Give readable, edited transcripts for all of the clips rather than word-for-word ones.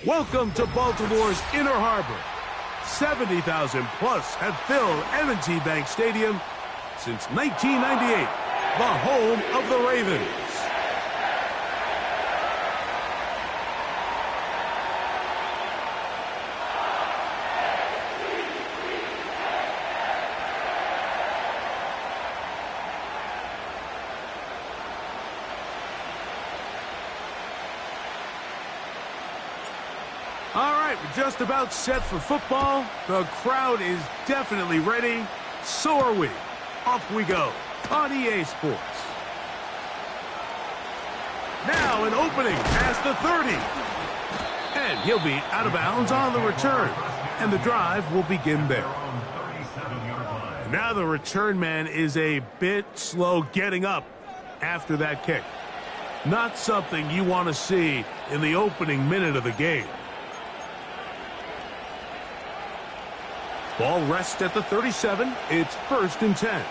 Welcome to Baltimore's Inner Harbor. 70,000 plus have filled M&T Bank Stadium since 1998, the home of the Ravens. All right, we're just about set for football. The crowd is definitely ready. So are we. Off we go on EA Sports. Now an opening past the 30. And he'll be out of bounds on the return. And the drive will begin there. Now the return man is a bit slow getting up after that kick. Not something you want to see in the opening minute of the game. Ball rests at the 37. It's 1st and 10.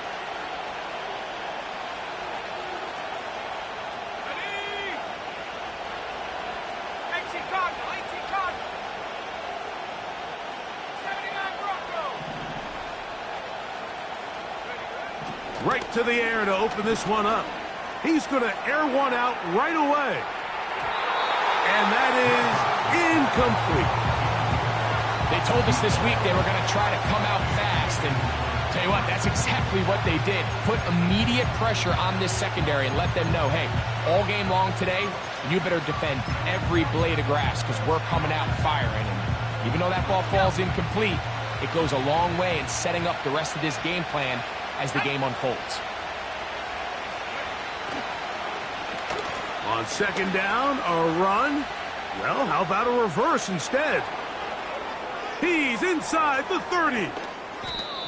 Right to the air to open this one up. He's going to air one out right away. And that is incomplete. They told us this week they were going to try to come out fast, and tell you what, that's exactly what they did. Put immediate pressure on this secondary and let them know, hey, all game long today, you better defend every blade of grass because we're coming out firing. And even though that ball falls incomplete, it goes a long way in setting up the rest of this game plan as the game unfolds. On 2nd down, a run. Well, how about a reverse instead? He's inside the 30.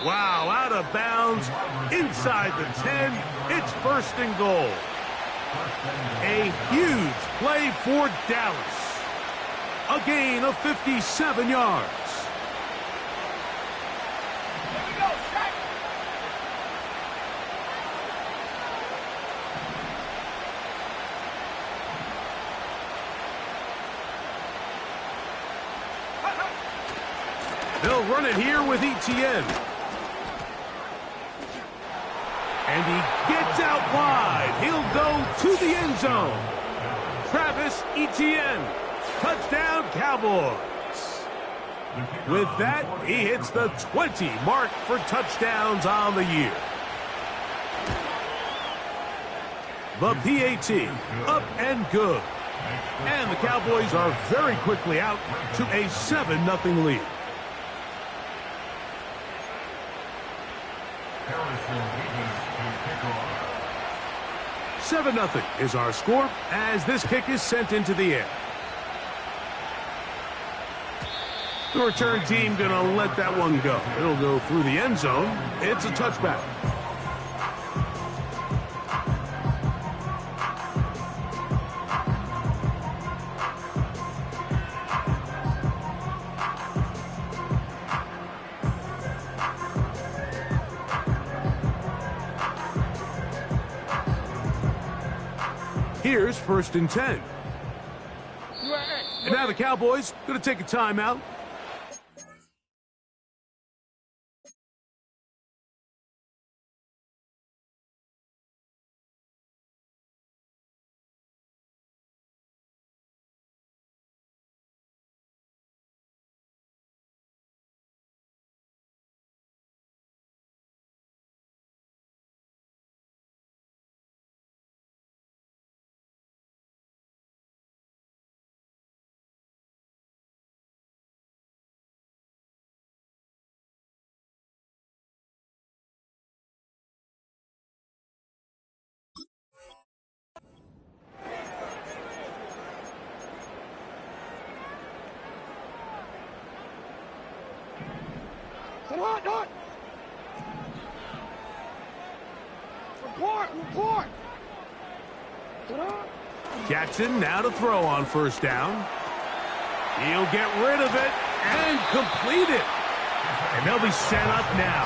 Wow, out of bounds, inside the 10. It's 1st and goal. A huge play for Dallas. A gain of 57 yards. They'll run it here with Etienne. And he gets out wide. He'll go to the end zone. Travis Etienne. Touchdown, Cowboys. With that, he hits the 20 mark for touchdowns on the year. The PAT, up and good. And the Cowboys are very quickly out to a 7-0 lead. 7-0 is our score as this kick is sent into the air. The return team going to let that one go. It'll go through the end zone. It's a touchback. Here's 1st and 10. And now the Cowboys going to take a timeout. Report! Jackson now to throw on 1st down. He'll get rid of it and complete it. And they'll be set up now.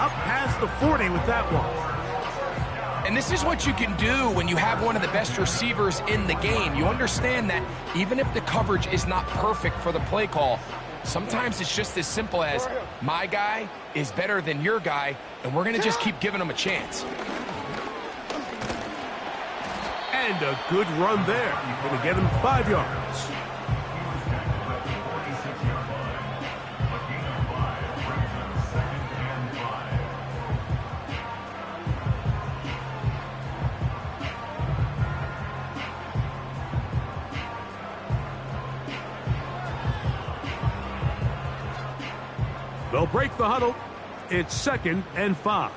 Up past the 40 with that one. And this is what you can do when you have one of the best receivers in the game. You understand that even if the coverage is not perfect for the play call, sometimes it's just as simple as my guy is better than your guy, and we're going to just keep giving him a chance. And a good run there. Going to get him 5 yards. They'll break the huddle. It's 2nd and 5.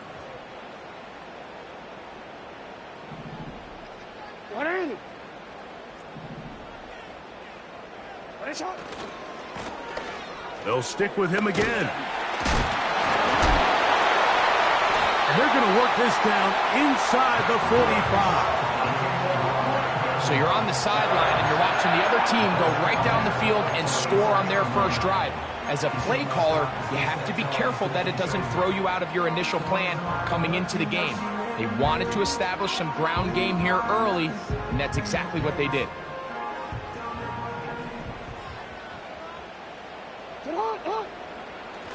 They'll stick with him again. And they're going to work this down inside the 45. So you're on the sideline and you're watching the other team go right down the field and score on their first drive. As a play caller, you have to be careful that it doesn't throw you out of your initial plan coming into the game. They wanted to establish some ground game here early, and that's exactly what they did.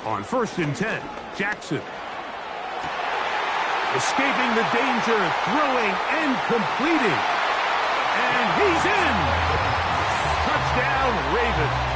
On 1st and 10, Jackson. Escaping the danger, throwing and completing. And he's in! Touchdown, Ravens.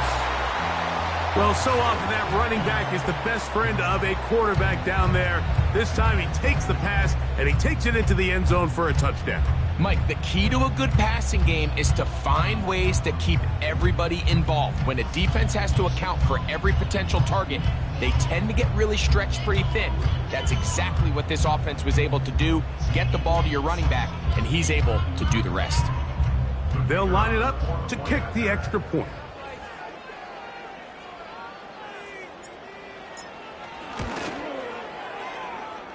Well, so often that running back is the best friend of a quarterback down there. This time he takes the pass, and he takes it into the end zone for a touchdown. Mike, the key to a good passing game is to find ways to keep everybody involved. When a defense has to account for every potential target, they tend to get really stretched pretty thin. That's exactly what this offense was able to do. Get the ball to your running back, and he's able to do the rest. They'll line it up to kick the extra point.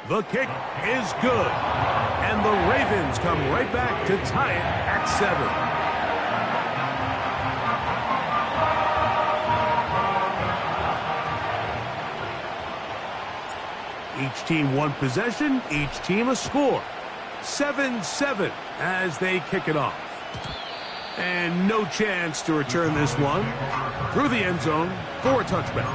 The kick is good. And the Ravens come right back to tie it at 7. Each team one possession, each team a score. 7-7 as they kick it off. And no chance to return this one through the end zone for a touchback.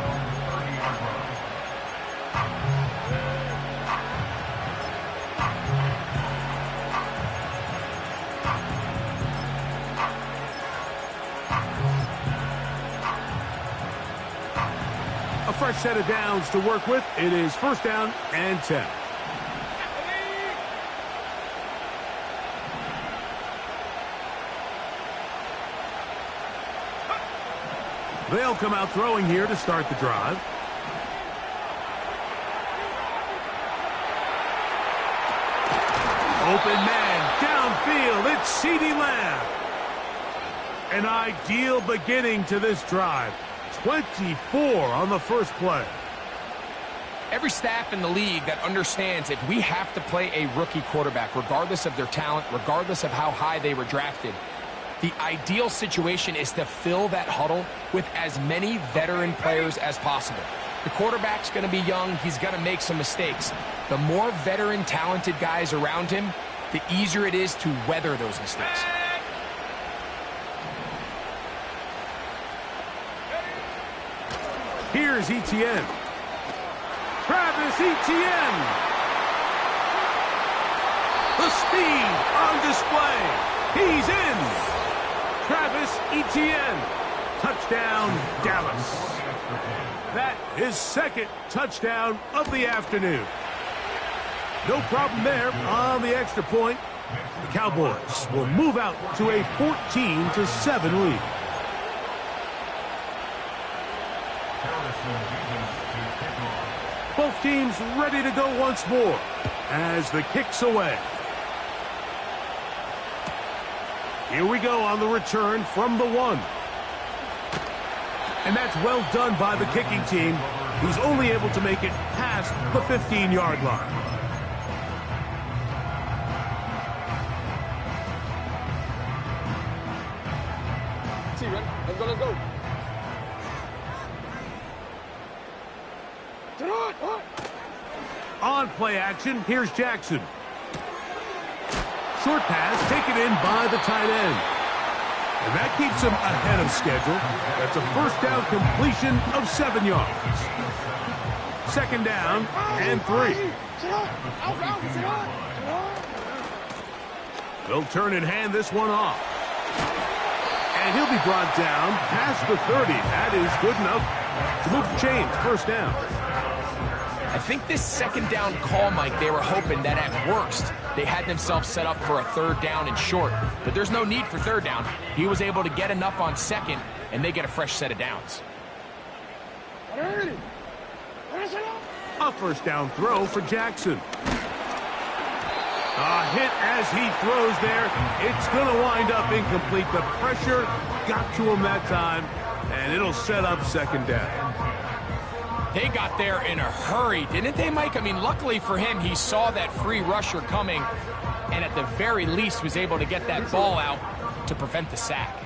A fresh set of downs to work with. It is 1st down and 10. They'll come out throwing here to start the drive. Open man downfield. It's CeeDee Lamb. An ideal beginning to this drive. 24 on the first play. Every staff in the league that understands if we have to play a rookie quarterback, regardless of their talent, regardless of how high they were drafted, the ideal situation is to fill that huddle with as many veteran players as possible. The quarterback's going to be young. He's going to make some mistakes. The more veteran, talented guys around him, the easier it is to weather those mistakes. Here's Etienne. Travis Etienne. The speed on display. He's in. Travis Etienne. Touchdown, Dallas. That is 2nd touchdown of the afternoon. No problem there on the extra point. The Cowboys will move out to a 14-7 lead. Both teams ready to go once more as the kick's away. Here we go on the return from the 1. And that's well done by the kicking team, who's only able to make it past the 15-yard line. Let's go. On play action, here's Jackson. Short pass taken in by the tight end. And that keeps him ahead of schedule. That's a first down completion of 7 yards. Second down and 3. They'll turn and hand this one off. And he'll be brought down past the 30. That is good enough to move the chains. First down. I think this second down call, Mike, they were hoping that at worst they had themselves set up for a third down and short. But there's no need for third down. He was able to get enough on second, and they get a fresh set of downs. A first down throw for Jackson. A hit as he throws there. It's going to wind up incomplete. The pressure got to him that time, and it'll set up second down. They got there in a hurry, didn't they, Mike? I mean, luckily for him, he saw that free rusher coming, and at the very least was able to get that ball out to prevent the sack.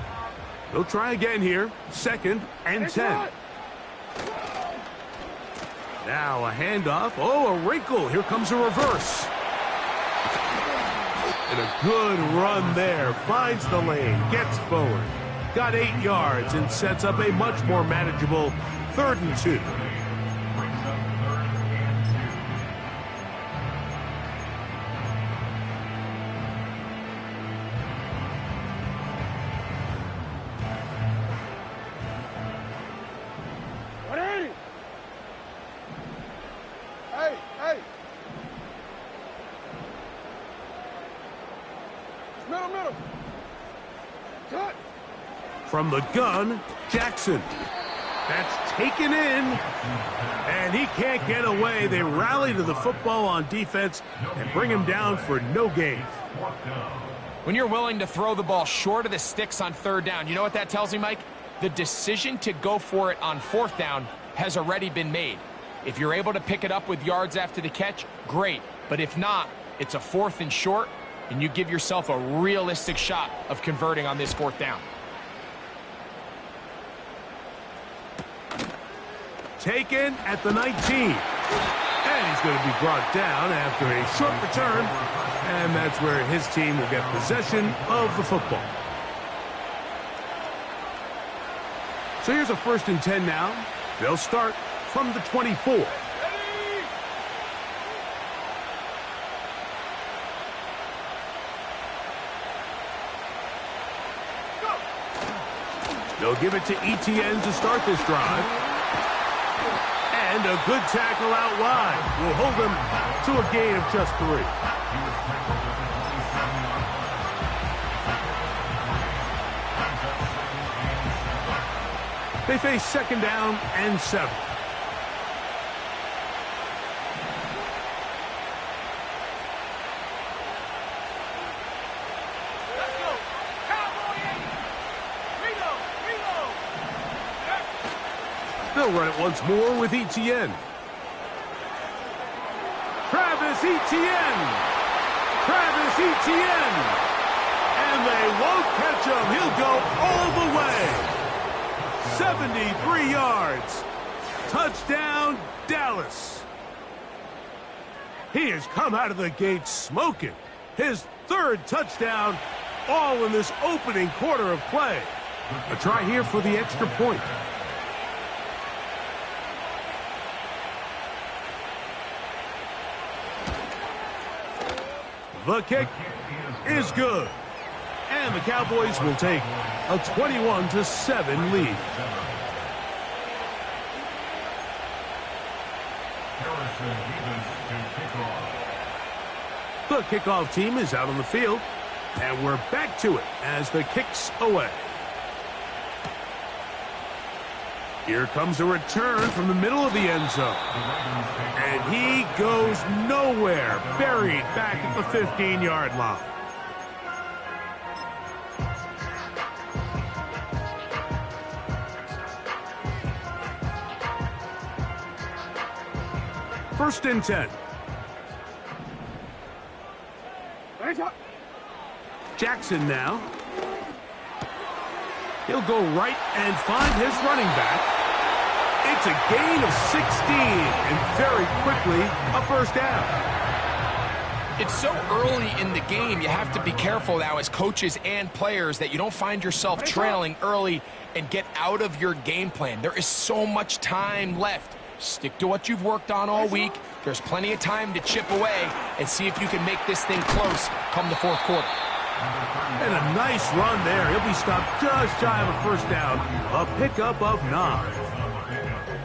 He'll try again here. Second and 10. Now a handoff. Oh, a wrinkle. Here comes a reverse. And a good run there. Finds the lane. Gets forward. Got 8 yards and sets up a much more manageable 3rd and 2. From the gun, Jackson. That's taken in, and he can't get away. They rally to the football on defense and bring him down for no gain. When you're willing to throw the ball short of the sticks on third down, you know what that tells me, Mike? The decision to go for it on fourth down has already been made. If you're able to pick it up with yards after the catch, great. But if not, it's a 4th and short, and you give yourself a realistic shot of converting on this 4th down. Taken at the 19. And he's going to be brought down after a short return. And that's where his team will get possession of the football. So here's a 1st and 10 now. They'll start from the 24. They'll give it to Etienne to start this drive. And a good tackle out wide will hold them to a gain of just 3. They face second down and 7. They'll run it once more with Etienne. Travis Etienne. Travis Etienne. And they won't catch him. He'll go all the way. 73 yards. Touchdown, Dallas. He has come out of the gate smoking. His 3rd touchdown, all in this opening quarter of play. A try here for the extra point. The kick is good. And the Cowboys will take a 21-7 lead. The kickoff team is out on the field. And we're back to it as the kick's away. Here comes a return from the middle of the end zone. And he goes nowhere, buried back at the 15-yard line. First and 10. Jackson now. He'll go right and find his running back. It's a gain of 16, and very quickly, a first down. It's so early in the game, you have to be careful now as coaches and players that you don't find yourself trailing early and get out of your game plan. There is so much time left. Stick to what you've worked on all week. There's plenty of time to chip away and see if you can make this thing close come the fourth quarter. And a nice run there. He'll be stopped just shy of a first down. A pickup of 9.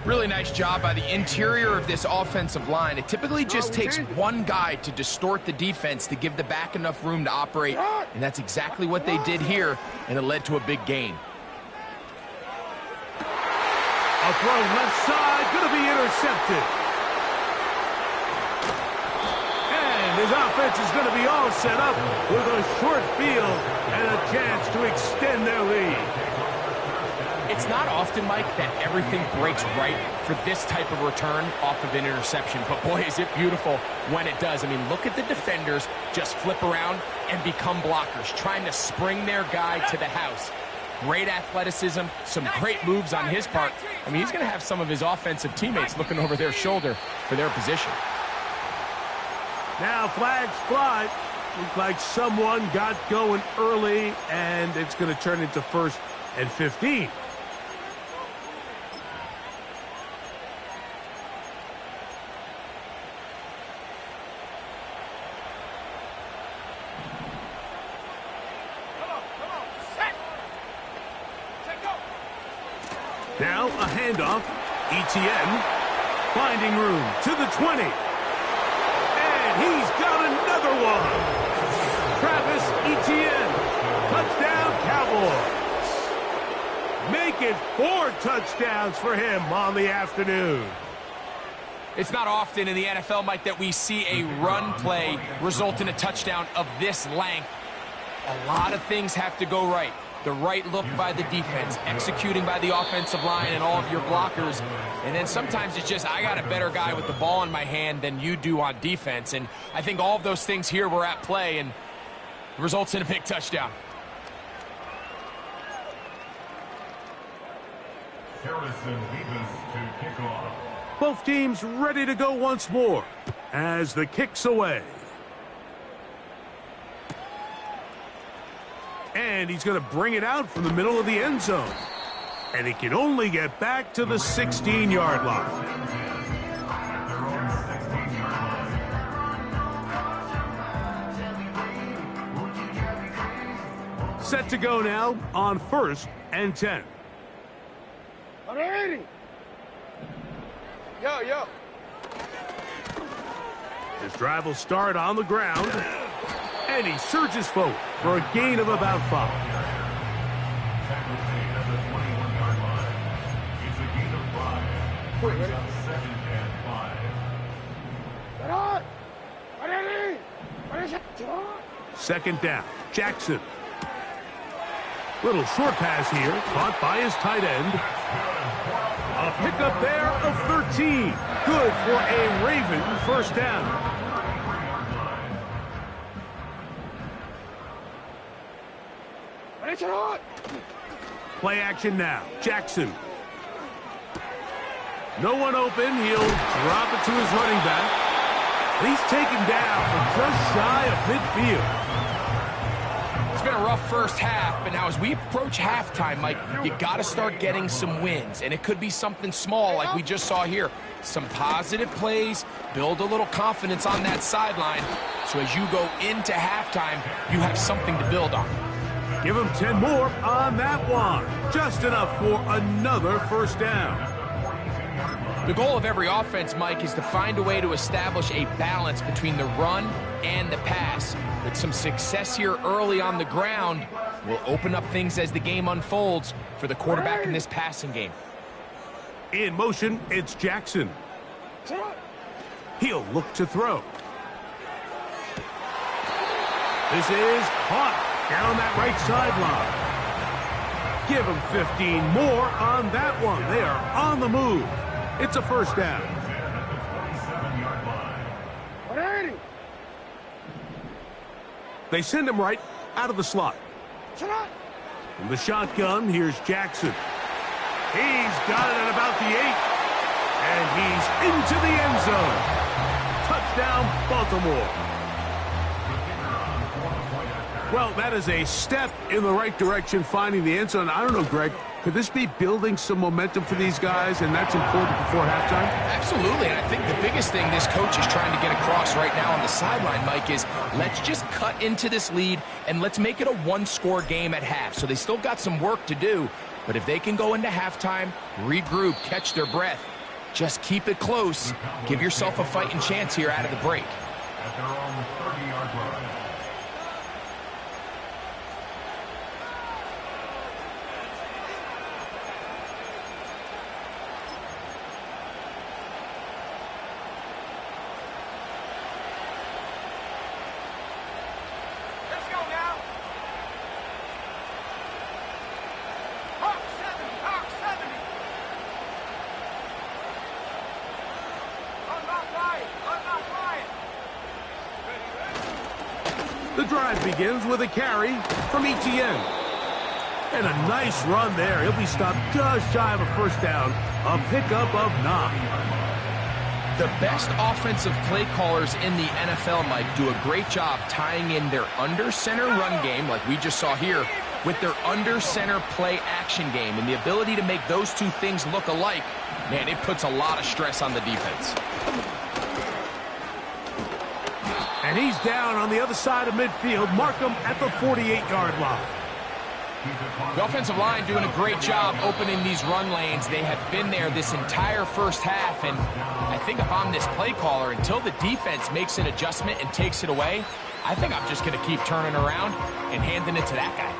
Really nice job by the interior of this offensive line. It typically just takes one guy to distort the defense to give the back enough room to operate, and that's exactly what they did here, and it led to a big gain. A throw left side, going to be intercepted. And his offense is going to be all set up with a short field and a chance to extend their lead. It's not often, Mike, that everything breaks right for this type of return off of an interception. But, boy, is it beautiful when it does. I mean, look at the defenders just flip around and become blockers, trying to spring their guy to the house. Great athleticism, some great moves on his part. I mean, he's going to have some of his offensive teammates looking over their shoulder for their position. Now flags fly. Looks like someone got going early, and it's going to turn into 1st and 15. Now a handoff. Etienne finding room to the 20. And he's got another one. Travis Etienne. Touchdown Cowboys. Make it 4 touchdowns for him on the afternoon. It's not often in the NFL, Mike, that we see a run play result in a touchdown of this length. A lot of things have to go right. The right look by the defense, executing by the offensive line and all of your blockers. And then sometimes it's just, I got a better guy with the ball in my hand than you do on defense. And I think all of those things here were at play and results in a big touchdown. Harrison Davis to kick off. Both teams ready to go once more as the kick's away. And he's going to bring it out from the middle of the end zone. And he can only get back to the 16-yard line. Set to go now on 1st and 10. Yo. His drive will start on the ground. And he surges forward for a gain of about 5. It's a gain of 5. Brings up 2nd and 5. Second down. Jackson. Little short pass here, caught by his tight end. A pickup there of 13. Good for a Raven first down. Play action now. Jackson. No one open. He'll drop it to his running back. He's taken down just shy of midfield. It's been a rough first half, but now as we approach halftime, Mike, you got to start getting some wins. And it could be something small like we just saw here. Some positive plays, build a little confidence on that sideline. So as you go into halftime, you have something to build on. Give him 10 more on that one. Just enough for another first down. The goal of every offense, Mike, is to find a way to establish a balance between the run and the pass. With some success here early on the ground, will open up things as the game unfolds for the quarterback in this passing game. In motion, it's Jackson. He'll look to throw. This is caught down that right sideline. Give him 15 more on that one. They are on the move. It's a first down. They send him right out of the slot. From the shotgun, here's Jackson. He's got it at about the 8. And he's into the end zone. Touchdown, Baltimore. Well, that is a step in the right direction, finding the end zone. I don't know, Greg, could this be building some momentum for these guys, and that's important before halftime? Absolutely, and I think the biggest thing this coach is trying to get across right now on the sideline, Mike, is let's just cut into this lead, and let's make it a one-score game at half. So they still got some work to do, but if they can go into halftime, regroup, catch their breath, just keep it close, give yourself a fighting chance here out of the break. At their own 30-yard line. The drive begins with a carry from Etienne. And a nice run there. He'll be stopped just shy of a first down. A pickup of 9. The best offensive play callers in the NFL, Mike, do a great job tying in their under-center run game, like we just saw here, with their under-center play action game. And the ability to make those two things look alike, man, it puts a lot of stress on the defense. And he's down on the other side of midfield. Mark him at the 48-yard line. The offensive line doing a great job opening these run lanes. They have been there this entire first half, and I think if I'm this play caller, until the defense makes an adjustment and takes it away, I think I'm just going to keep turning around and handing it to that guy.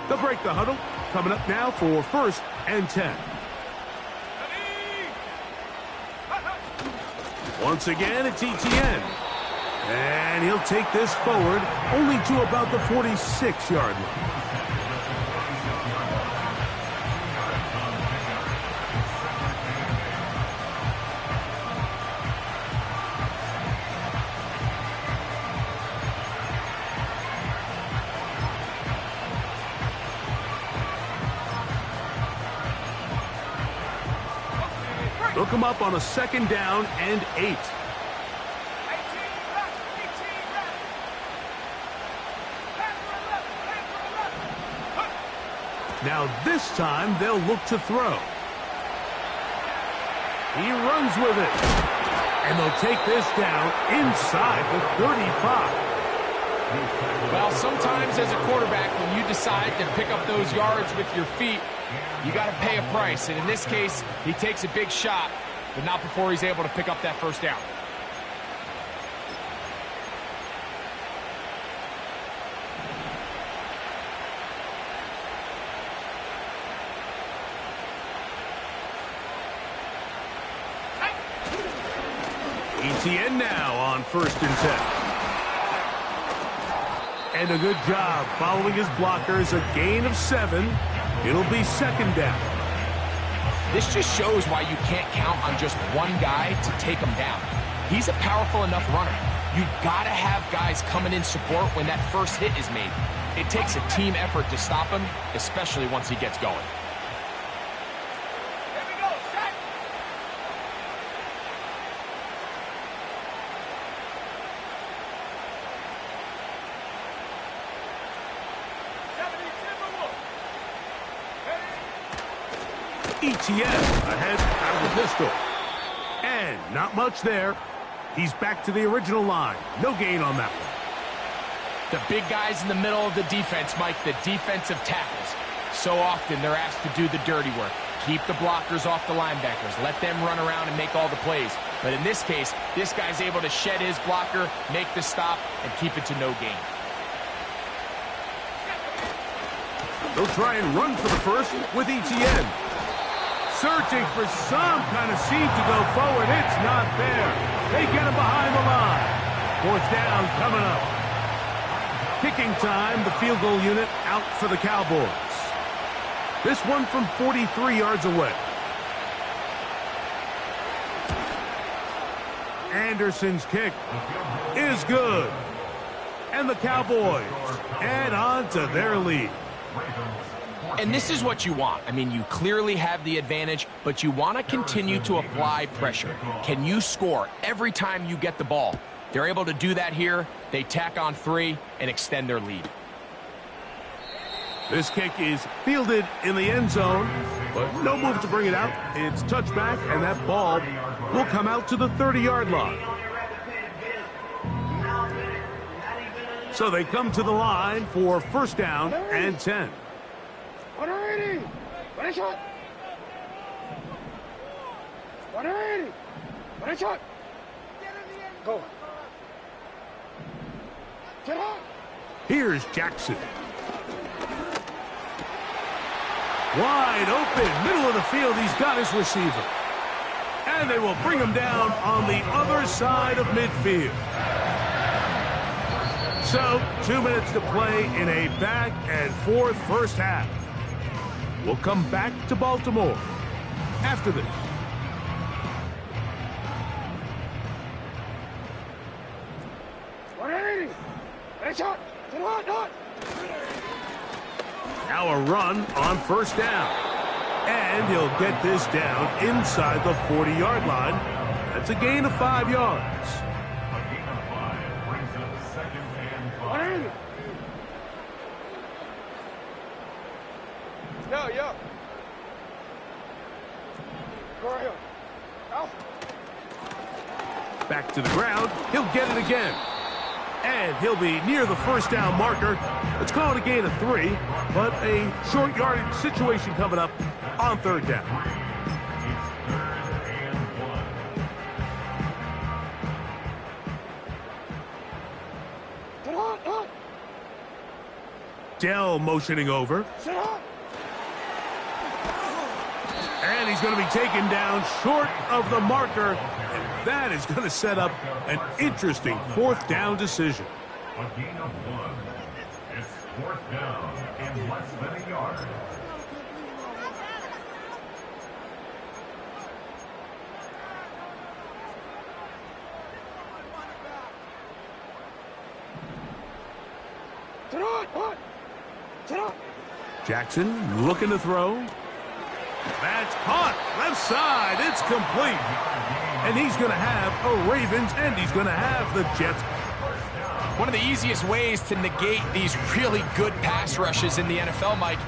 They'll break the huddle. Coming up now for 1st and 10. Once again, it's Etienne. And he'll take this forward only to about the 46-yard line. Look him up on a 2nd down and 8. Now this time they'll look to throw. He runs with it. And they'll take this down inside the 35. Well, sometimes as a quarterback, when you decide to pick up those yards with your feet, you got to pay a price. And in this case, he takes a big shot, but not before he's able to pick up that first down. Etienne now on 1st and 10. And a good job following his blockers. A gain of 7. It'll be 2nd down. This just shows why you can't count on just one guy to take him down. He's a powerful enough runner. You've got to have guys coming in support when that first hit is made. It takes a team effort to stop him, especially once he gets going. Etienne ahead out of the pistol. And not much there. He's back to the original line. No gain on that one. The big guys in the middle of the defense, Mike, the defensive tackles. So often they're asked to do the dirty work. Keep the blockers off the linebackers. Let them run around and make all the plays. But in this case, this guy's able to shed his blocker, make the stop, and keep it to no gain. They'll try and run for the first with Etienne. Searching for some kind of seam to go forward. It's not there. They get him behind the line. 4th down coming up. Kicking time, the field goal unit out for the Cowboys. This one from 43 yards away. Anderson's kick is good. And the Cowboys add on to their lead. And this is what you want. I mean, you clearly have the advantage, but you want to continue to apply pressure. Can you score every time you get the ball? They're able to do that here. They tack on 3 and extend their lead. This kick is fielded in the end zone, but no move to bring it out. It's touchback, and that ball will come out to the 30-yard line. So they come to the line for first down and 10. 180. One shot. 180. One shot. Go. Get up. Here's Jackson. Wide open, middle of the field. He's got his receiver. And they will bring him down on the other side of midfield. So, 2 minutes to play in a back-and-forth first half. We'll come back to Baltimore after this. Now a run on first down. And he'll get this down inside the 40-yard line. That's a gain of 5 yards. A gain of 5 brings up second and 5. Yo. Go right here. Out. Back to the ground. He'll get it again. And he'll be near the first down marker. Let's call it a gain of 3, but a short yardage situation coming up on third down. Dell motioning over. And he's going to be taken down short of the marker. And that is going to set up an interesting fourth down decision. A gain of 1. It's fourth down and less than a yard. Jackson looking to throw. That's caught. Left side. It's complete. And he's going to have a Ravens, and he's going to have the Jets. One of the easiest ways to negate these really good pass rushes in the NFL, Mike,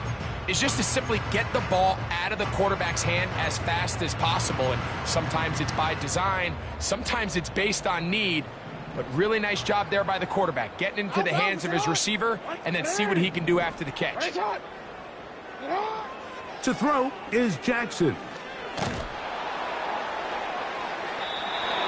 is just to simply get the ball out of the quarterback's hand as fast as possible. And sometimes it's by design. Sometimes it's based on need. But really nice job there by the quarterback, getting into the hands of his receiver and then see what he can do after the catch. To throw is Jackson.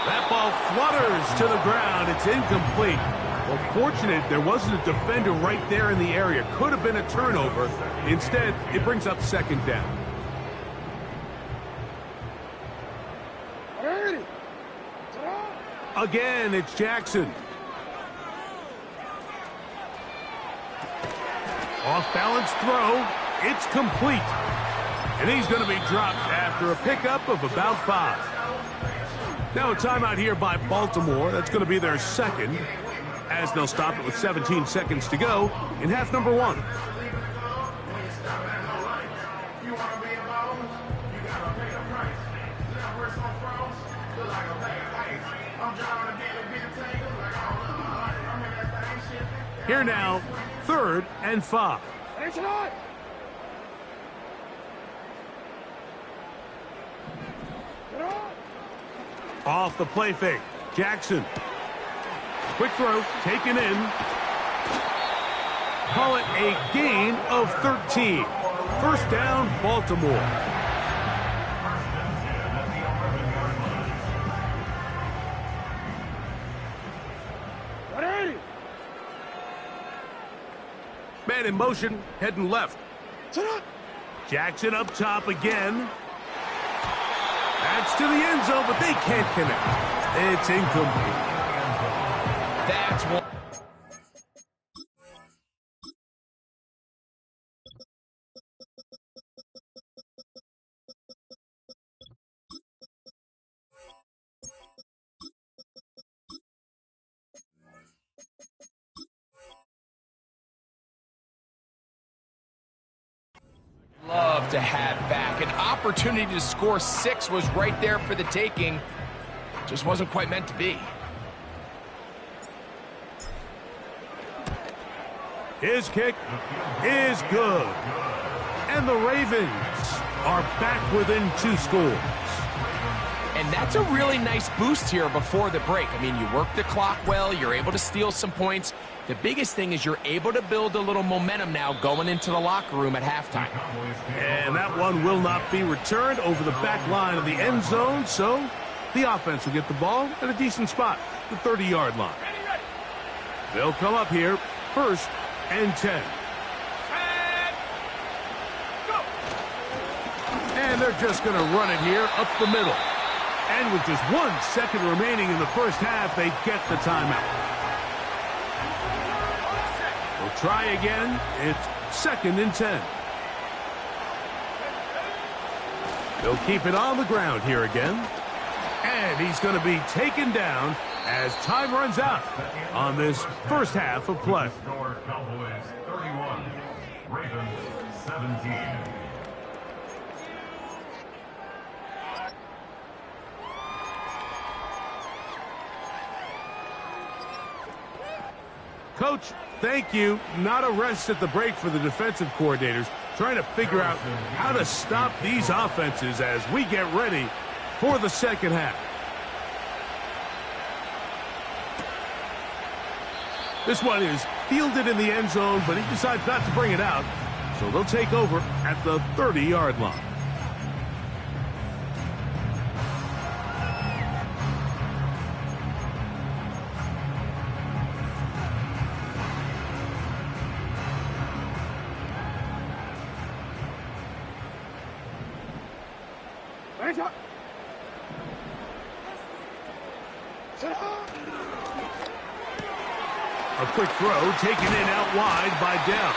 That ball flutters to the ground. It's incomplete. Well, fortunate there wasn't a defender right there in the area. Could have been a turnover. Instead, it brings up second down. Again, it's Jackson. Off-balance throw. It's complete. And he's going to be dropped after a pickup of about 5. Now a timeout here by Baltimore. That's going to be their second, as they'll stop it with 17 seconds to go in half number 1. Here now, 3rd and 5. Off the play fake. Jackson. Quick throw, taken in. Call it a gain of 13. First down, Baltimore. Man in motion, heading left. Jackson up top again. That's to the end zone, but they can't connect. It's incomplete. That's one. to have back. An opportunity to score 6 was right there for the taking. Just wasn't quite meant to be. His kick is good. And the Ravens are back within 2 scores. And that's a really nice boost here before the break. I mean, you work the clock well, you're able to steal some points. The biggest thing is you're able to build a little momentum now going into the locker room at halftime. And that one will not be returned over the back line of the end zone, so the offense will get the ball at a decent spot, the 30-yard line. They'll come up here, 1st and 10. And they're just going to run it here up the middle. And with just 1 second remaining in the first half, they get the timeout. We'll try again. It's 2nd and 10. They'll keep it on the ground here again. And he's going to be taken down as time runs out on this first half of play. Score Cowboys 31, Ravens 17. Coach, thank you. Not a rest at the break for the defensive coordinators, trying to figure out how to stop these offenses as we get ready for the second half. This one is fielded in the end zone, but he decides not to bring it out, so they'll take over at the 30-yard line. A quick throw taken in out wide by Dell.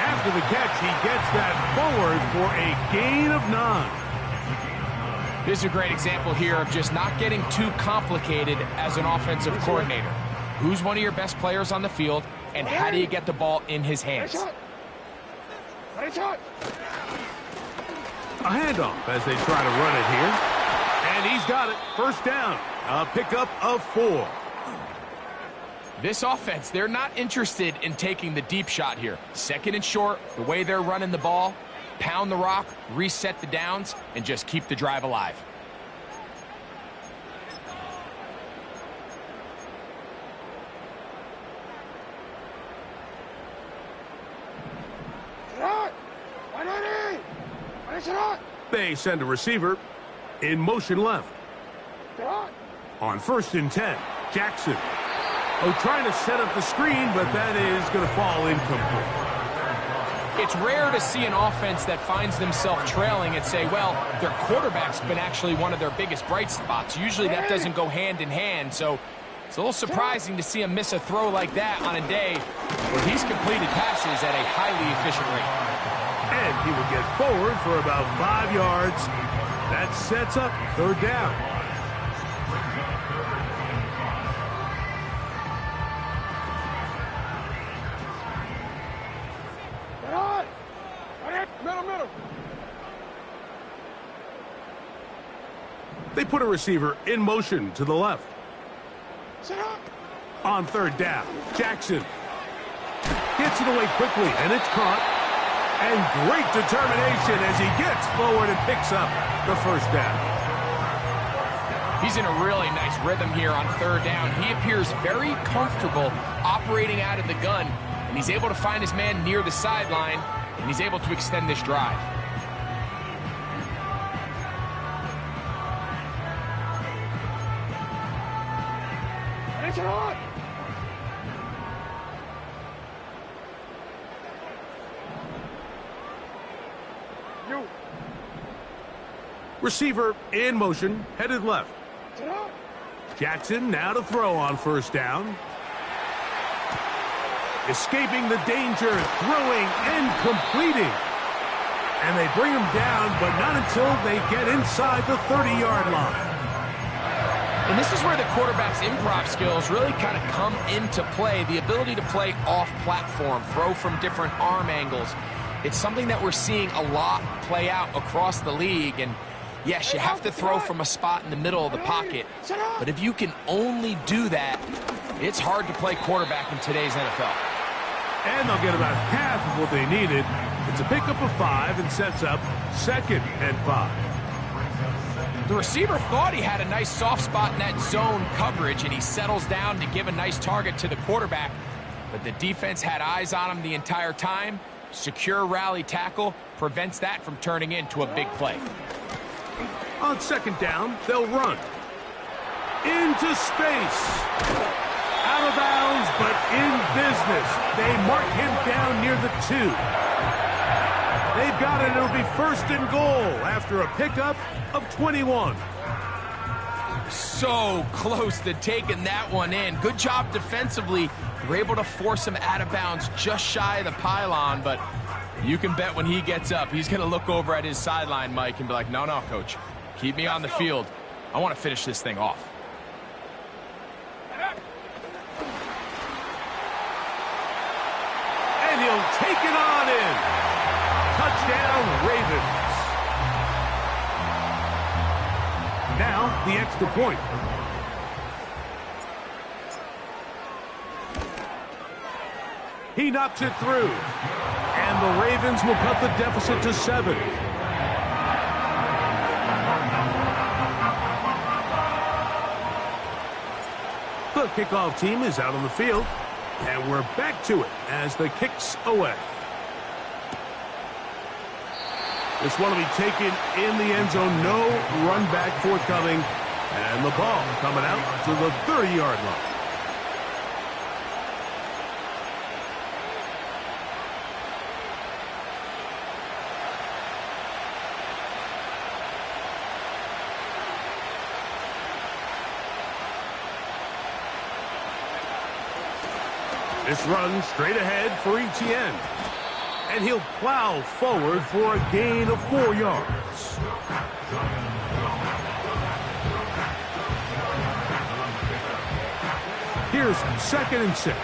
After the catch, he gets that forward for a gain of 9. This is a great example here of just not getting too complicated as an offensive coordinator. Who's one of your best players on the field, and how do you get the ball in his hands? A handoff as they try to run it here. And he's got it. 1st down. A pickup of 4. This offense, they're not interested in taking the deep shot here. 2nd and short, the way they're running the ball, pound the rock, reset the downs, and just keep the drive alive. They send a receiver in motion left. On 1st and 10, Jackson. Trying to set up the screen, but that is going to fall incomplete. It's rare to see an offense that finds themselves trailing and say, well, their quarterback's been actually one of their biggest bright spots. Usually that doesn't go hand in hand, so it's a little surprising to see him miss a throw like that on a day where he's completed passes at a highly efficient rate. And he will get forward for about 5 yards. That sets up 3rd down. They put a receiver in motion to the left. On 3rd down, Jackson gets it away quickly, and it's caught. And great determination as he gets forward and picks up the 1st down. He's in a really nice rhythm here on 3rd down. He appears very comfortable operating out of the gun, and he's able to find his man near the sideline, and he's able to extend this drive. Receiver in motion, headed left. Jackson now to throw on 1st down. Escaping the danger, throwing and completing. And they bring him down, but not until they get inside the 30-yard line. And this is where the quarterback's improv skills really kind of come into play. The ability to play off-platform, throw from different arm angles. It's something that we're seeing a lot play out across the league. And yes, you have to throw from a spot in the middle of the pocket. But if you can only do that, it's hard to play quarterback in today's NFL. And they'll get about half of what they needed. It's a pickup of 5 and sets up 2nd and 5. The receiver thought he had a nice soft spot in that zone coverage, and he settles down to give a nice target to the quarterback. But the defense had eyes on him the entire time. Secure rally tackle prevents that from turning into a big play. On 2nd down, they'll run. Into space. Out of bounds, but in business. They mark him down near the 2. They've got it. It'll be 1st and goal after a pickup of 21. So close to taking that one in. Good job defensively. We're able to force him out of bounds just shy of the pylon, but you can bet when he gets up, he's going to look over at his sideline, Mike, and be like, no, coach, keep me on the field. I want to finish this thing off. And he'll take it on in. Touchdown, Ravens. Now, the extra point. He knocks it through. And the Ravens will cut the deficit to 7. The kickoff team is out on the field. And we're back to it as the kick's away. This one will be taken in the end zone. No run back forthcoming. And the ball coming out to the 30-yard line. This run straight ahead for Etienne. And he'll plow forward for a gain of 4 yards. Here's 2nd and 6.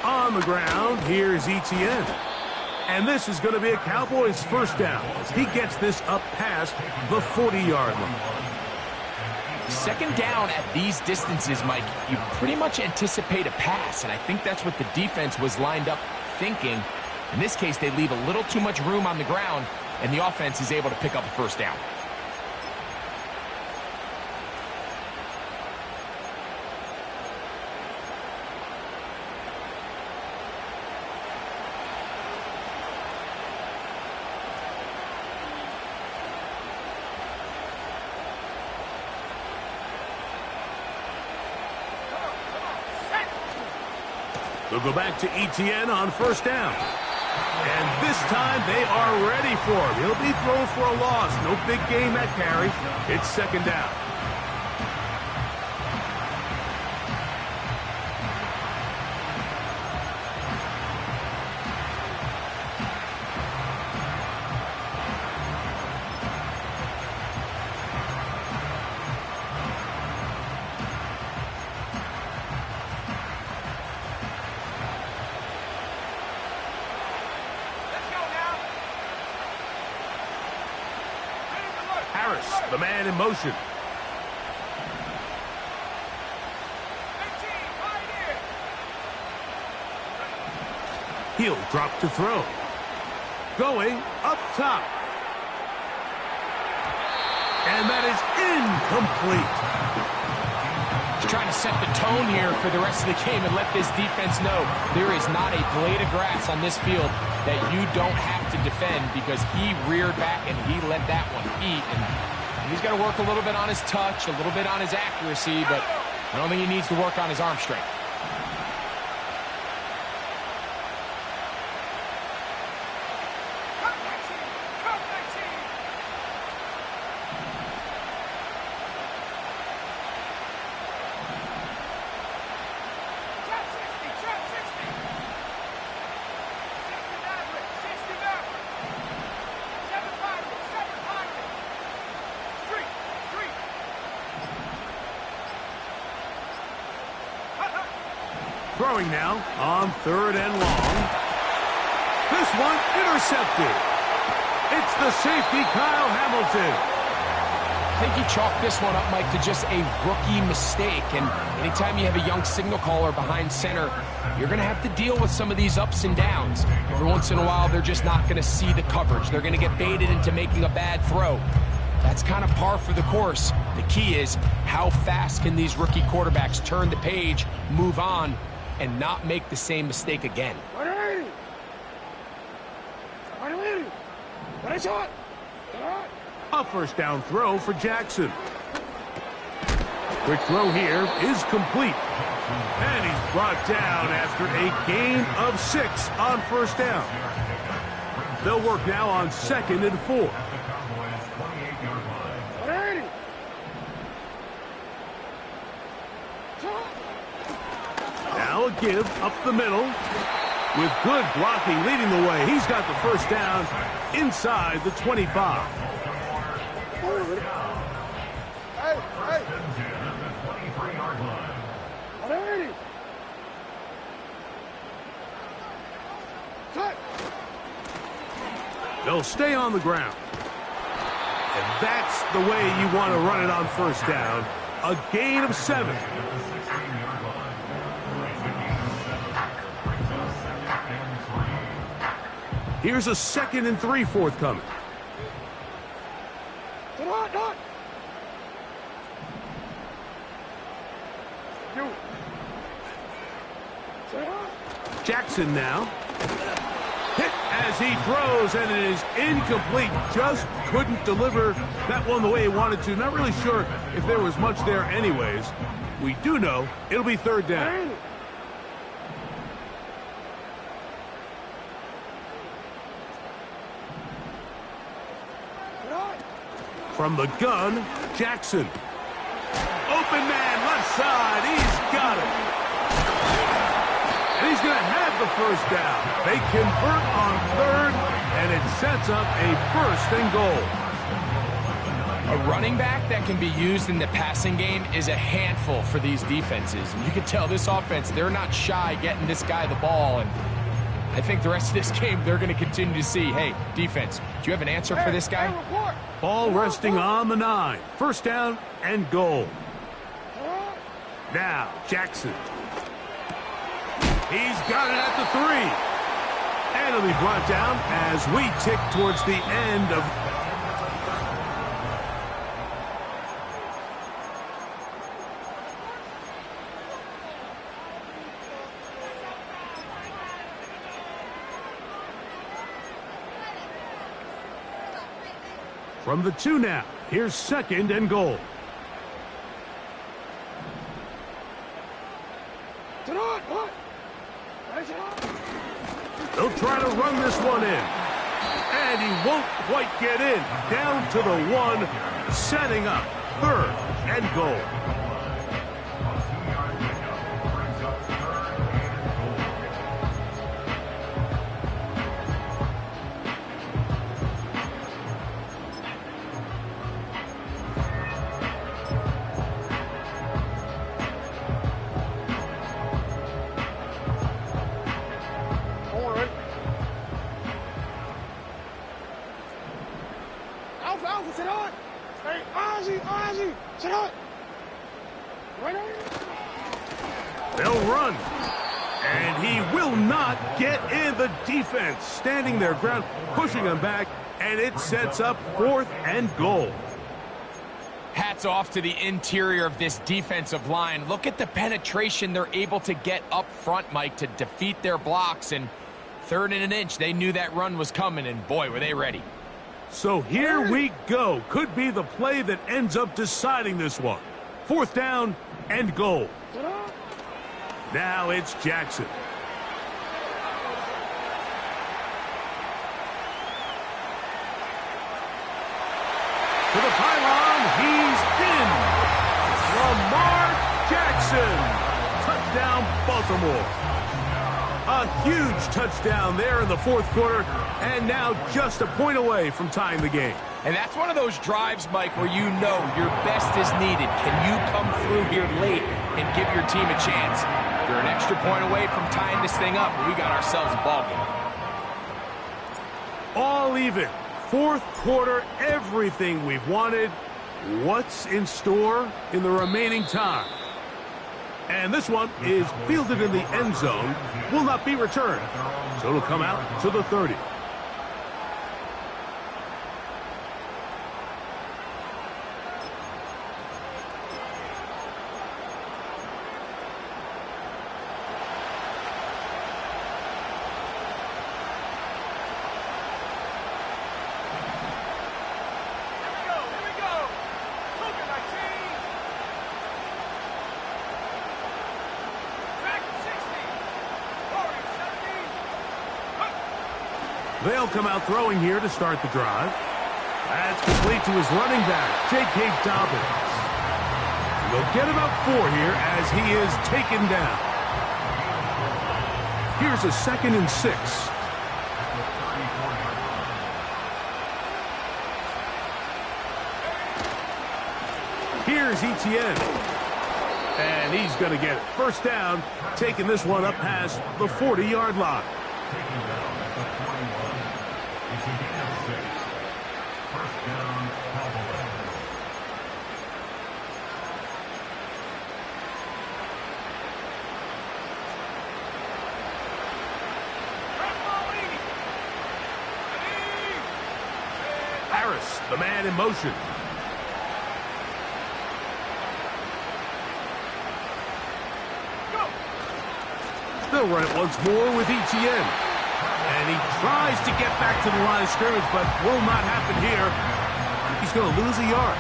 On the ground, here's Etienne. And this is going to be a Cowboys 1st down as he gets this up past the 40-yard line. 2nd down at these distances, Mike, you pretty much anticipate a pass, and I think that's what the defense was lined up thinking. In this case, they leave a little too much room on the ground, and the offense is able to pick up a 1st down. They'll go back to Etienne on 1st down. And this time they are ready for him. He'll be thrown for a loss. No big gain that carry. It's 2nd down. Harris, the man in motion. He'll drop to throw. Going up top. And that is incomplete. Trying to set the tone here for the rest of the game and let this defense know there is not a blade of grass on this field that you don't have to defend, because he reared back and he let that one eat. And he's got to work a little bit on his touch, a little bit on his accuracy, but I don't think he needs to work on his arm strength. Throwing now on 3rd and long. This one intercepted. It's the safety, Kyle Hamilton. I think he chalked this one up, Mike, to just a rookie mistake. And anytime you have a young signal caller behind center, you're going to have to deal with some of these ups and downs. Every once in a while, they're just not going to see the coverage. They're going to get baited into making a bad throw. That's kind of par for the course. The key is how fast can these rookie quarterbacks turn the page, move on, and not make the same mistake again. 180. 180. What a shot. A first down throw for Jackson. Quick throw here is complete. And he's brought down after a gain of 6 on first down. They'll work now on 2nd and 4. 180. Now a give up the middle. With good blocking leading the way, he's got the first down inside the 25. Hey, hey. 180. Cut. They'll stay on the ground. And that's the way you want to run it on first down. A gain of 7. Here's a 2nd and 3 forthcoming. Not. You. Jackson now. Hit as he throws, and it is incomplete. Just couldn't deliver that one the way he wanted to. Not really sure if there was much there anyways. We do know it'll be 3rd down. From the gun, Jackson. Open man, left side. He's got it. And he's going to have the first down. They convert on 3rd, and it sets up a 1st and goal. A running back that can be used in the passing game is a handful for these defenses. And you can tell this offense, they're not shy getting this guy the ball. And I think the rest of this game, they're going to continue to see, hey, defense, do you have an answer for this guy? Ball resting on the 9. First down and goal. Now, Jackson. He's got it at the 3. And it'll be brought down as we tick towards the end of... From the 2 now, here's 2nd and goal. They'll try to run this one in. And he won't quite get in. Down to the 1, setting up 3rd and goal. Alpha, sit on. Hey, Ozzy, sit on. Right on. They'll run. And he will not get in. The defense standing their ground, pushing him back, and it sets up 4th and goal. Hats off to the interior of this defensive line. Look at the penetration they're able to get up front, Mike, to defeat their blocks. And 3rd and an inch, they knew that run was coming, and boy, were they ready. So here we go. Could be the play that ends up deciding this one. 4th down and goal. Now it's Jackson. To the pylon, he's in. Lamar Jackson. Touchdown, Baltimore. A huge touchdown there in the 4th quarter, and now just a point away from tying the game. And that's one of those drives, Mike, where you know your best is needed. Can you come through here late and give your team a chance? They're an extra point away from tying this thing up, and we got ourselves a ball game. All even. Fourth quarter, everything we've wanted. What's in store in the remaining time? And this one is fielded in the end zone. Will not be returned. So it'll come out to the 30. They'll come out throwing here to start the drive. That's complete to his running back, J.K. Dobbins. And they'll get about 4 here as he is taken down. Here's a 2nd and 6. Here's Etienne. And he's going to get it. First down, taking this one up past the 40-yard line. Harris, the man in motion. They'll run it once more with Etienne. And he tries to get back to the line of scrimmage, but will not happen here. I think he's going to lose a yard.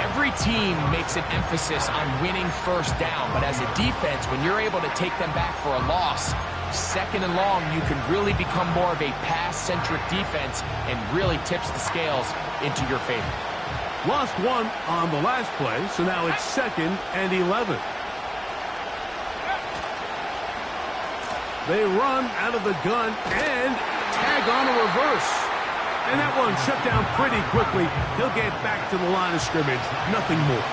Every team makes an emphasis on winning first down, but as a defense, when you're able to take them back for a loss, 2nd and long, you can really become more of a pass-centric defense and really tips the scales into your favor. Lost one on the last play, so now it's 2nd and 11. They run out of the gun and tag on a reverse. And that one shut down pretty quickly. He'll get back to the line of scrimmage. Nothing more.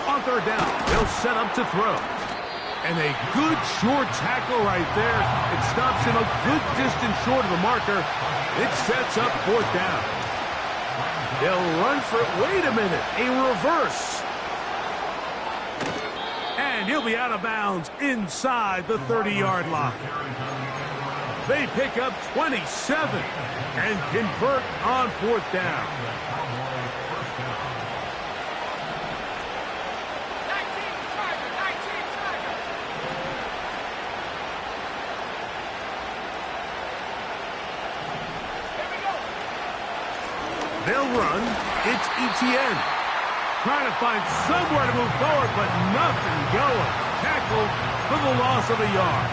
On 3rd down, they'll set up to throw. And a good short tackle right there. It stops him a good distance short of the marker. It sets up 4th down. They'll run for it. Wait a minute. A reverse. And he'll be out of bounds inside the 30-yard line. They pick up 27 and convert on 4th down. They'll run. It's Etienne. Trying to find somewhere to move forward, but nothing going. Tackled for the loss of a yard.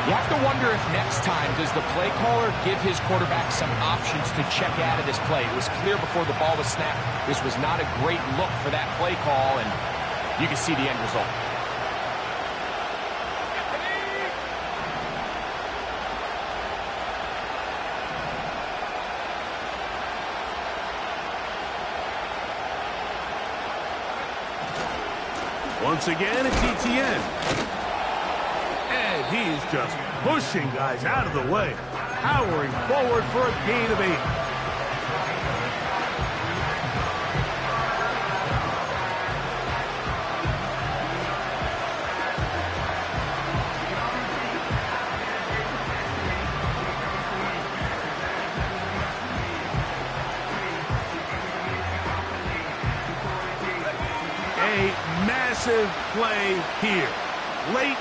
You have to wonder if next time does the play caller give his quarterback some options to check out of this play. It was clear before the ball was snapped. This was not a great look for that play call, and you can see the end result. Once again, it's Etienne. And he's just pushing guys out of the way, powering forward for a gain of 8. Massive play here. Late,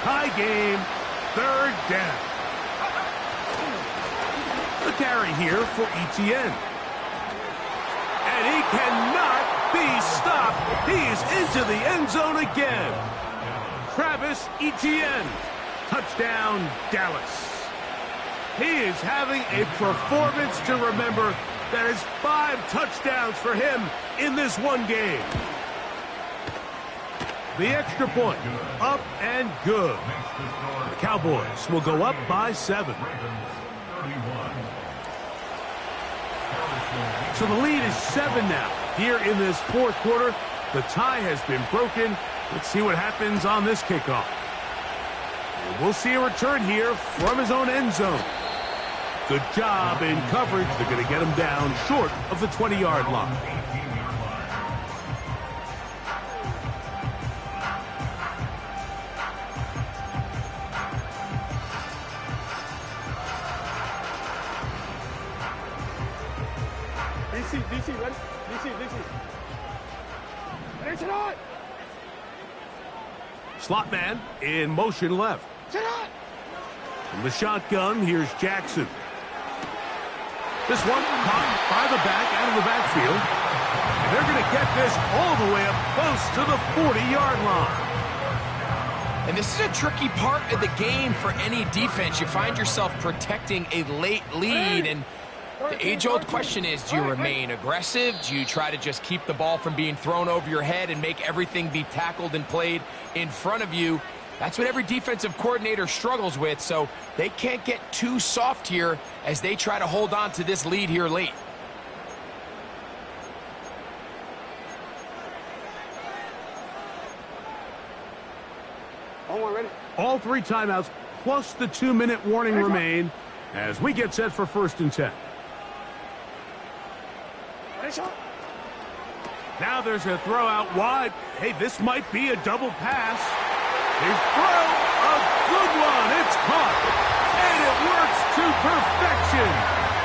tie game, 3rd down. The carry here for Etienne. And he cannot be stopped. He is into the end zone again. Travis Etienne Touchdown, Dallas. He is having a performance to remember. That is 5 touchdowns for him in this one game. The extra point, up and good. The Cowboys will go up by 7. So the lead is 7 now. Here in this fourth quarter, the tie has been broken. Let's see what happens on this kickoff. And we'll see a return here from his own end zone. Good job in coverage. They're going to get him down short of the 20-yard line. DC, ready? DC. Ready, sit on! Slot man in motion left. Sit on! From the shotgun, here's Jackson. This one caught by the back out of the backfield. And they're going to get this all the way up close to the 40-yard line. And this is a tricky part of the game for any defense. You find yourself protecting a late lead, and the age-old question is, do you remain aggressive? Do you try to just keep the ball from being thrown over your head and make everything be tackled and played in front of you? That's what every defensive coordinator struggles with, so they can't get too soft here as they try to hold on to this lead here late. All 3 timeouts plus the 2-minute warning remain as we get set for 1st and 10. Now there's a throw out wide. Hey, this might be a double pass. His throw, a good one. It's caught. And it works to perfection.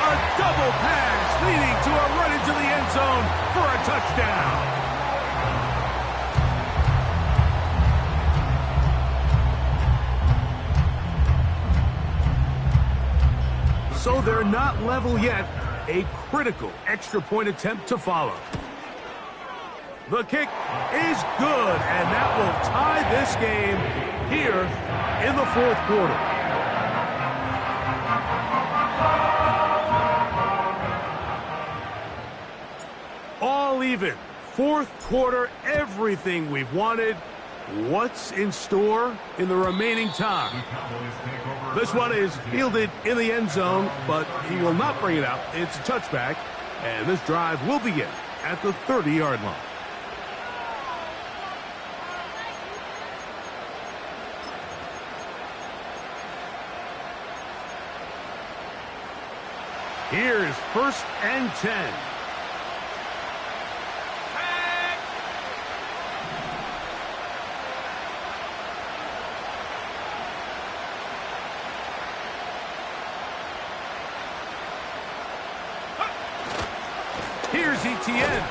A double pass leading to a run into the end zone for a touchdown. So they're not level yet. A critical extra point attempt to follow. The kick is good, and that will tie this game here in the 4th quarter. All even. 4th quarter, everything we've wanted. What's in store in the remaining time? This one is fielded in the end zone, but he will not bring it out. It's a touchback, and this drive will begin at the 30-yard line. Here's 1st and 10. Here's Etienne.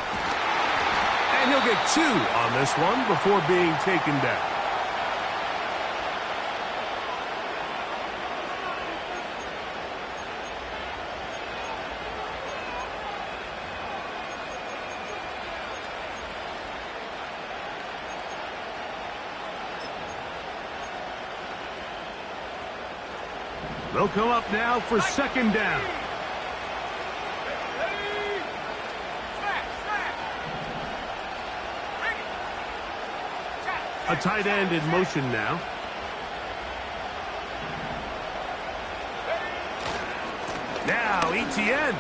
And he'll get 2 on this one before being taken down. They'll come up now for 2nd down. A tight end in motion now. Now Etienne.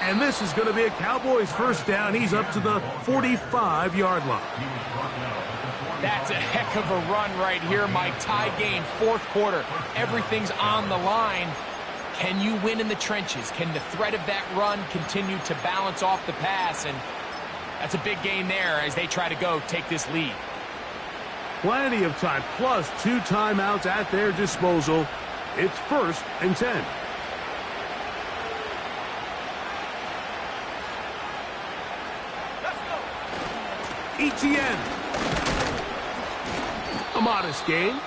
And this is going to be a Cowboys 1st down. He's up to the 45-yard line. That's a heck of a run right here, Mike. Tie game, 4th quarter. Everything's on the line. Can you win in the trenches? Can the threat of that run continue to balance off the pass? And that's a big gain there as they try to go take this lead. Plenty of time, plus 2 timeouts at their disposal. It's 1st and 10. Etienne. A modest gain,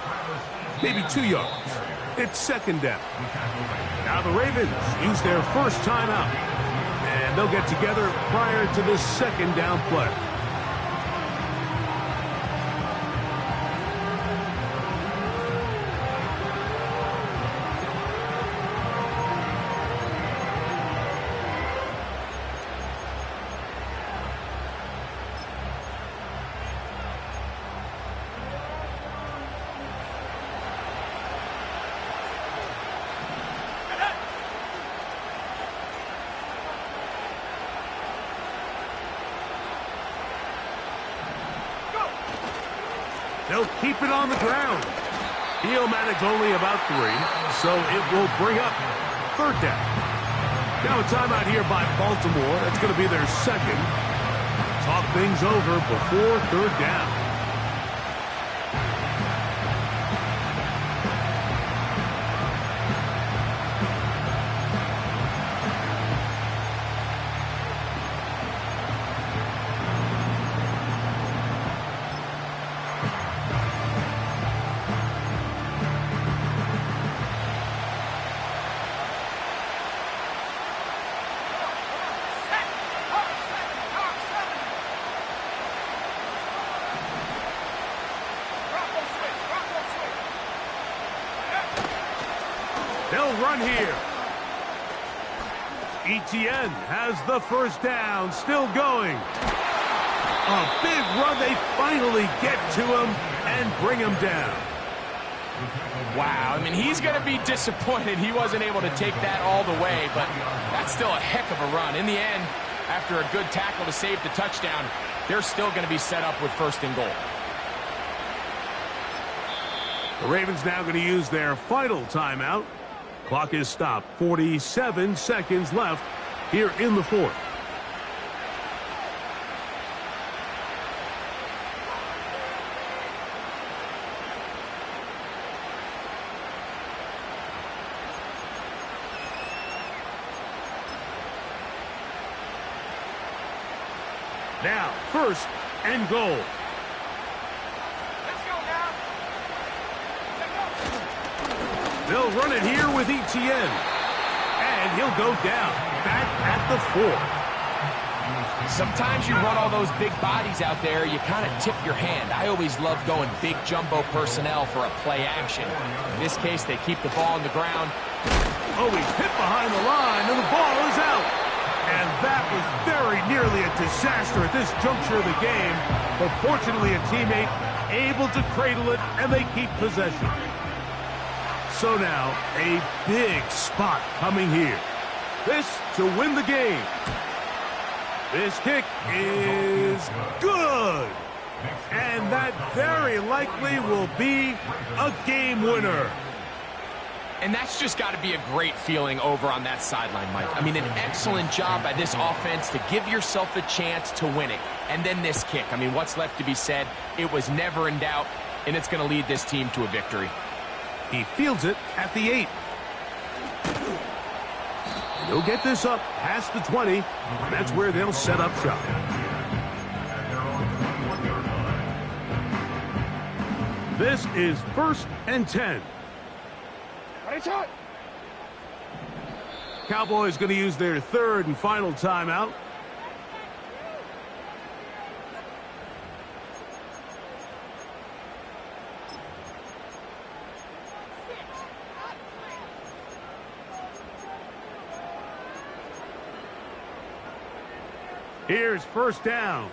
maybe 2 yards. It's 2nd down. Now the Ravens use their 1st timeout, and they'll get together prior to this 2nd down play. They'll keep it on the ground. He'll manage only about 3, so it will bring up 3rd down. Now a timeout here by Baltimore. That's going to be their 2nd. Talk things over before 3rd down. They'll run here. Etienne has the 1st down, still going. A big run. They finally get to him and bring him down. Wow, I mean, he's going to be disappointed he wasn't able to take that all the way, but that's still a heck of a run. In the end, after a good tackle to save the touchdown, they're still going to be set up with 1st and goal. The Ravens now going to use their final timeout. Clock is stopped. 47 seconds left here in the 4th. Now, 1st and goal. They'll run it here with Etienne. And he'll go down. Back at the 4. Sometimes you run all those big bodies out there, you kind of tip your hand. I always love going big jumbo personnel for a play action. In this case, they keep the ball on the ground. Oh, he's hit behind the line, and the ball is out. And that was very nearly a disaster at this juncture of the game. But fortunately, a teammate able to cradle it, and they keep possession. So now, a big spot coming here. This to win the game. This kick is good. And that very likely will be a game winner. And that's just got to be a great feeling over on that sideline, Mike. I mean, an excellent job by this offense to give yourself a chance to win it. And then this kick. I mean, what's left to be said? It was never in doubt, and it's going to lead this team to a victory. He fields it at the 8. He'll get this up past the 20, and that's where they'll set up shop. This is 1st and 10. Cowboys going to use their 3rd and final timeout. Here's 1st down.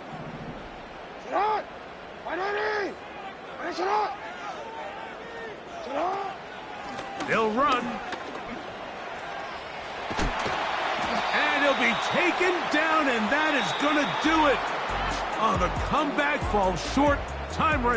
They'll run. And he'll be taken down, and that is going to do it. Oh, the comeback falls short. Time runs